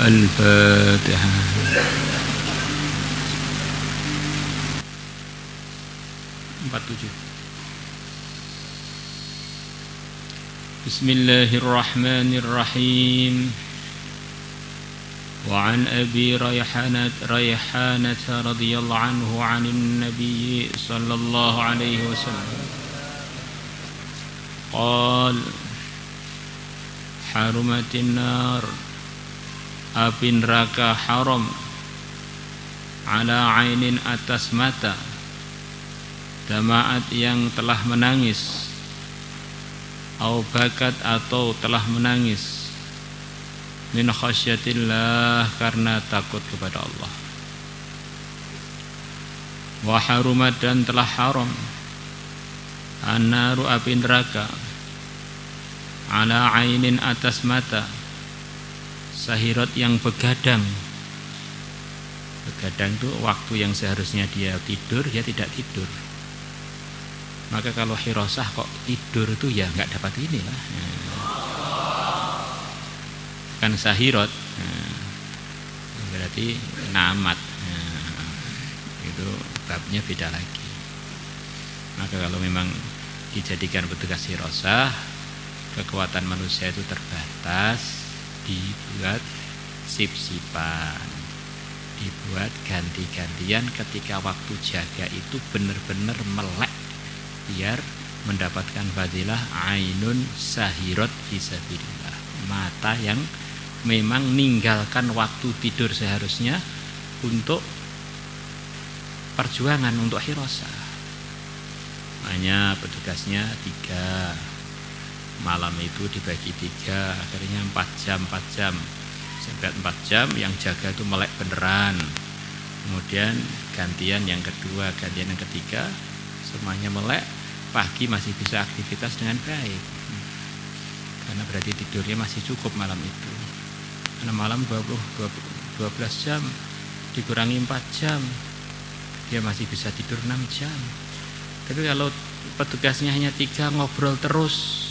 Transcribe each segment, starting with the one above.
Al-Fatihah. Bismillahirrahmanirrahim. Wa an Abi Rayhanah radhiyallahu anhu 'anil Nabi sallallahu alaihi wasallam qala harumatin nar, api neraka haram, ala ainin atas mata, damaat yang telah menangis, au bakat atau telah menangis, min khasyatillah karena takut kepada Allah. Wa harumat dan telah haram, an-naru api neraka, ala ainin atas mata, sahirat yang begadang. Begadang itu waktu yang seharusnya dia tidur, dia tidak tidur. Maka kalau hirosah kok tidur itu ya nggak dapat inilah. Kan sahirat, berarti namat. Itu babnya beda lagi. Maka kalau memang dijadikan petugas hirosah, kekuatan manusia itu terbatas, dibuat sip-sipan, dibuat ganti-gantian ketika waktu jaga itu benar-benar melek, biar mendapatkan fadilah ainun sahirat fisabilillah, mata yang memang ninggalkan waktu tidur seharusnya untuk perjuangan untuk hirosah. Hanya petugasnya 3, malam itu dibagi 3, akhirnya 4 jam sampai 4 jam yang jaga itu melek beneran. Kemudian gantian yang kedua, gantian yang ketiga, semuanya melek. Pagi masih bisa aktivitas dengan baik, karena berarti tidurnya masih cukup malam itu. Karena malam 12 jam dikurangi 4 jam, dia masih bisa tidur 6 jam. Tapi kalau petugasnya hanya 3, ngobrol terus,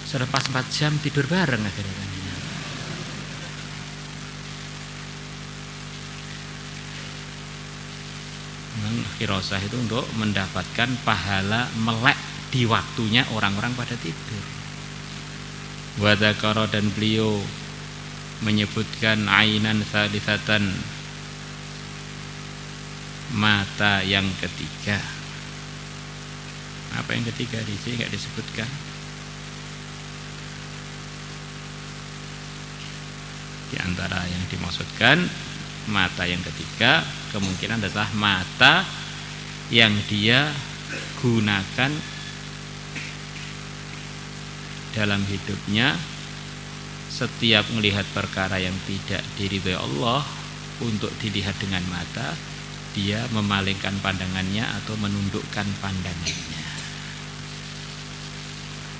selepas 4 jam tidur bareng akhirnya. Memang hirosah itu untuk mendapatkan pahala melek di waktunya orang-orang pada tidur. Wa dzakara, dan beliau menyebutkan ainan tsalitsatan, mata yang ketiga. Apa yang ketiga di sini enggak disebutkan? Di antara yang dimaksudkan mata yang ketiga kemungkinan adalah mata yang dia gunakan dalam hidupnya setiap melihat perkara yang tidak diridhai Allah untuk dilihat dengan mata, dia memalingkan pandangannya atau menundukkan pandangannya.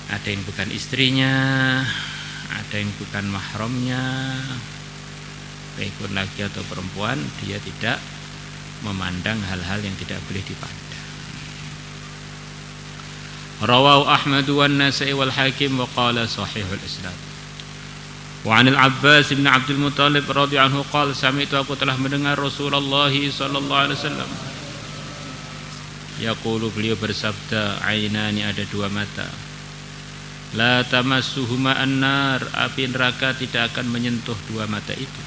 Ada yang bukan istrinya, ada yang bukan mahramnya, baik pun laki atau perempuan, dia tidak memandang hal-hal yang tidak boleh dipandang. Rawahu Ahmad wa An-Nasa'i wal Hakim wa qala sahihul isnad. Wa 'anil Abbas bin Abdul Muthalib radhiyallahu anhu qala, sami'tu, aku telah mendengar Rasulullah sallallahu alaihi wasallam yaqulu, beliau bersabda, ainani, ada 2 mata, la tamassuhuma an-nar, api neraka tidak akan menyentuh 2 mata itu.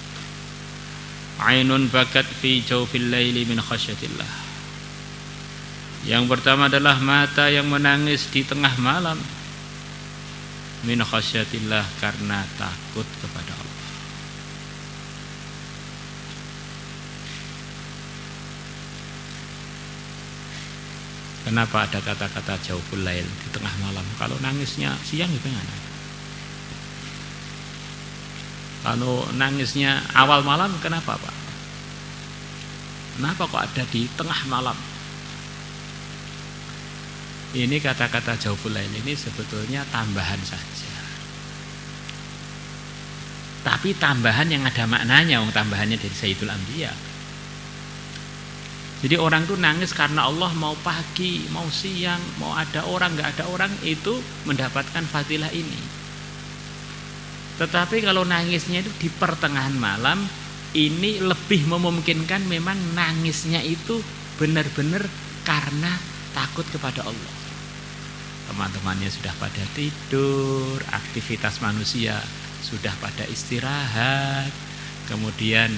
Ainun bakat fi jawfil laili min khasyatillah, yang pertama adalah mata yang menangis di tengah malam, min khasyatillah, karena takut kepada Allah. Kenapa ada kata-kata jawful lail di tengah malam? Kalau nangisnya siang gimana? Kalau nangisnya awal malam, kenapa Pak? Kenapa kok ada di tengah malam? Ini kata-kata Jawful Lail ini sebetulnya tambahan saja. Tapi tambahan yang ada maknanya, tambahannya dari Sayyidul Anbiya. Jadi orang tuh nangis karena Allah, mau pagi, mau siang, mau ada orang, nggak ada orang, itu mendapatkan fadilah ini. Tetapi kalau nangisnya itu di pertengahan malam, ini lebih memungkinkan memang nangisnya itu benar-benar karena takut kepada Allah. Teman-temannya sudah pada tidur, aktivitas manusia sudah pada istirahat, kemudian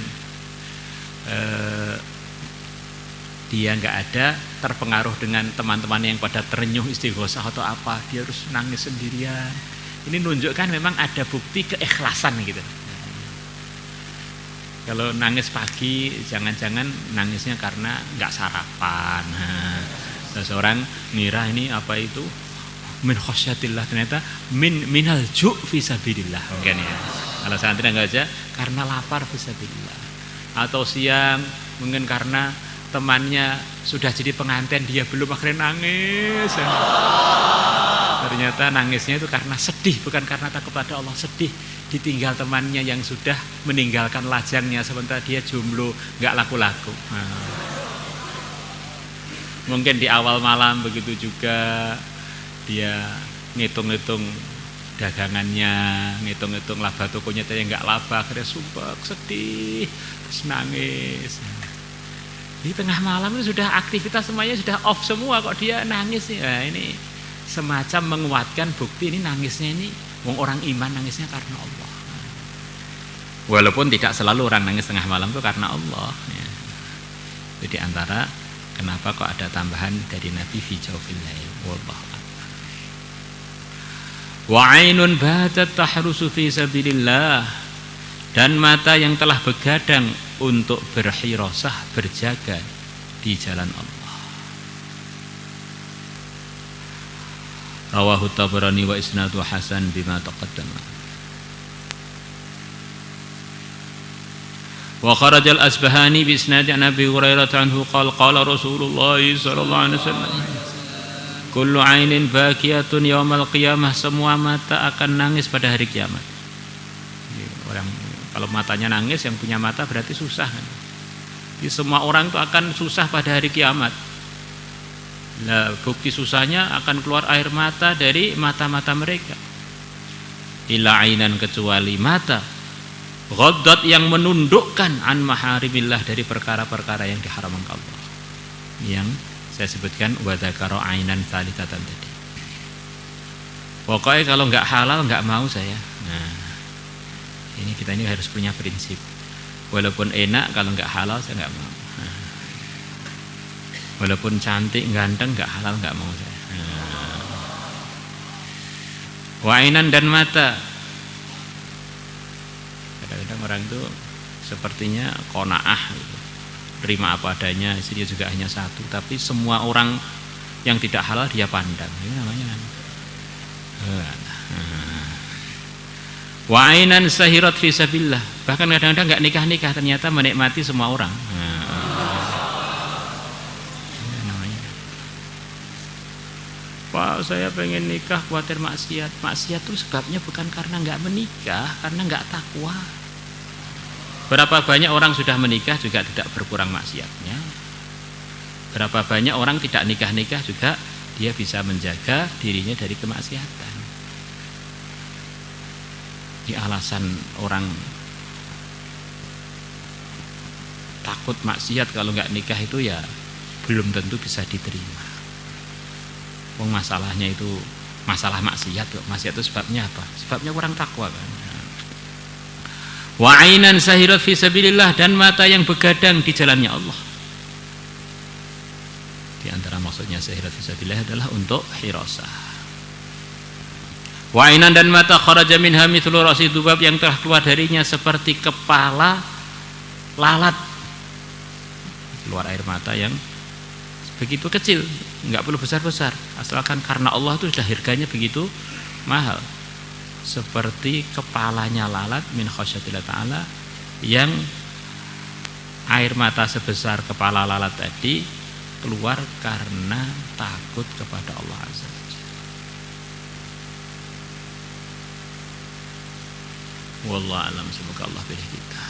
dia nggak ada terpengaruh dengan teman-teman yang pada terenyuh istighosah atau apa, dia harus nangis sendirian. Ini menunjukkan memang ada bukti keikhlasan gitu. Kalau nangis pagi, jangan-jangan nangisnya karena nggak sarapan. Seseorang ngira ini apa itu min khosyatillah, ternyata minal ju' fisabilillah kan ya. Kalau santri nggak aja karena lapar fisabilillah. Atau siang mungkin karena temannya sudah jadi pengantin, dia belum, akhirnya nangis. Ternyata nangisnya itu karena sedih, bukan karena takut kepada Allah. Sedih ditinggal temannya yang sudah meninggalkan lajangnya, sementara dia jomblo, nggak laku-laku. Mungkin di awal malam begitu juga, dia ngitung-ngitung dagangannya, ngitung-ngitung laba tokonya, tapi nggak laba, akhirnya sumpah sedih, terus nangis. Di tengah malam itu sudah aktivitas semuanya sudah off semua, kok dia nangis nih. Nah, ini semacam menguatkan bukti ini nangisnya ini wong orang iman nangisnya karena Allah. Walaupun tidak selalu orang nangis tengah malam itu karena Allah ya. Jadi antara kenapa kok ada tambahan dari Nabi fi jawfil lail, wallahu a'lam. Wa 'ainun batat tahrusu fi sabilillah, dan mata yang telah begadang untuk berhirasah, berjaga di jalan Allah. Rawahu Tabarani wa isnadu hasan bima taqaddama. Wa kharajal Asbahani bi isnadi an Abi Hurairah anhu qala qala Rasulullah sallallahu alaihi wasallam, kullu 'ainin bakiyatun yaumal qiyamah, semua mata akan nangis pada hari kiamat. Orang kalau matanya nangis, yang punya mata berarti susah kan? Jadi semua orang itu akan susah pada hari kiamat. Nah, bukti susahnya akan keluar air mata dari mata-mata mereka. Illa ainan, kecuali mata ghaddat, yang menundukkan an maharimillah, dari perkara-perkara yang diharamkan Allah. Yang saya sebutkan wa dzakara ainan tsalitsatan tadi. Pokoknya kalau nggak halal nggak mau saya. Nah, ini kita ini harus punya prinsip. Walaupun enak, kalau nggak halal saya nggak mau. Nah, walaupun cantik, ganteng, nggak halal nggak mau saya. Nah. Wainan, dan mata. Kadang-kadang orang itu sepertinya qanaah gitu. Terima apa adanya, istrinya juga hanya satu, tapi semua orang yang tidak halal dia pandang. Ini namanya. Wa ainan sahirat fi sabilillah, bahkan kadang-kadang enggak nikah-nikah ternyata menikmati semua orang. Pak, saya pengen nikah khawatir maksiat. Maksiat itu sebabnya bukan karena enggak menikah, karena enggak takwa. Berapa banyak orang sudah menikah juga tidak berkurang maksiatnya. Berapa banyak orang tidak nikah-nikah juga dia bisa menjaga dirinya dari kemaksiatan. Di alasan orang takut maksiat kalau nggak nikah itu ya belum tentu bisa diterima. Masalahnya itu masalah maksiat kok. Maksiat itu sebabnya apa? Sebabnya kurang takwa kan. Wa ainan sahirat fi sabilillah, dan mata yang begadang di jalannya Allah. Di antara maksudnya sahirat fi sabilillah adalah untuk hirasah. Wa ainan, dan mata kharaja minha mithlu ra'si dzubab, yang telah keluar darinya seperti kepala lalat. Keluar air mata yang begitu kecil, enggak perlu besar-besar, asalkan karena Allah itu sudah harganya begitu mahal. Seperti kepalanya lalat min khasyatillah ta'ala, yang air mata sebesar kepala lalat tadi keluar karena takut kepada Allah Azza wa Jalla. Wallahu a'lam, semoga Allah pilih kita.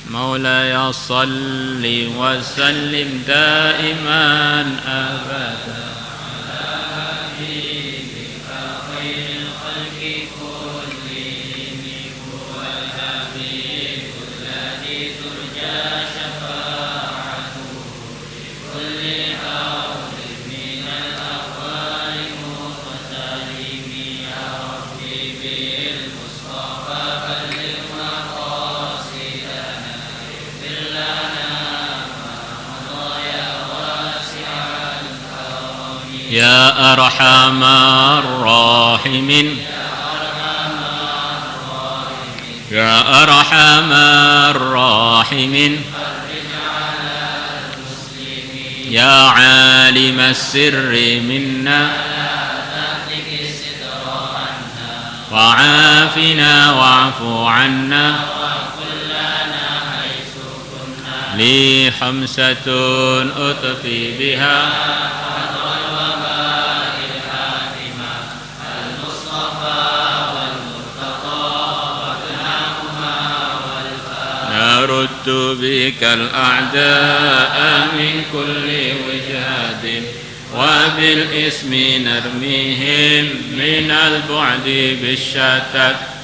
مولاي صل وسلم دائما أبدا على حبيبك خير الخلق كلهم، هو الحبيب الذي ترجى شفاعته لكل حول من الأخبار مقترب. يا ربي بالمصطفى بلغ مقاصدنا، يا أرحم الراحمين، يا أرحم الراحمين، يا عالم السر منا، وعافنا واعف عنا، لي حمسة أطفي بها نرد بك الأعداء من كل وجهة، وبالاسم نرميهم من البعد بالشتات.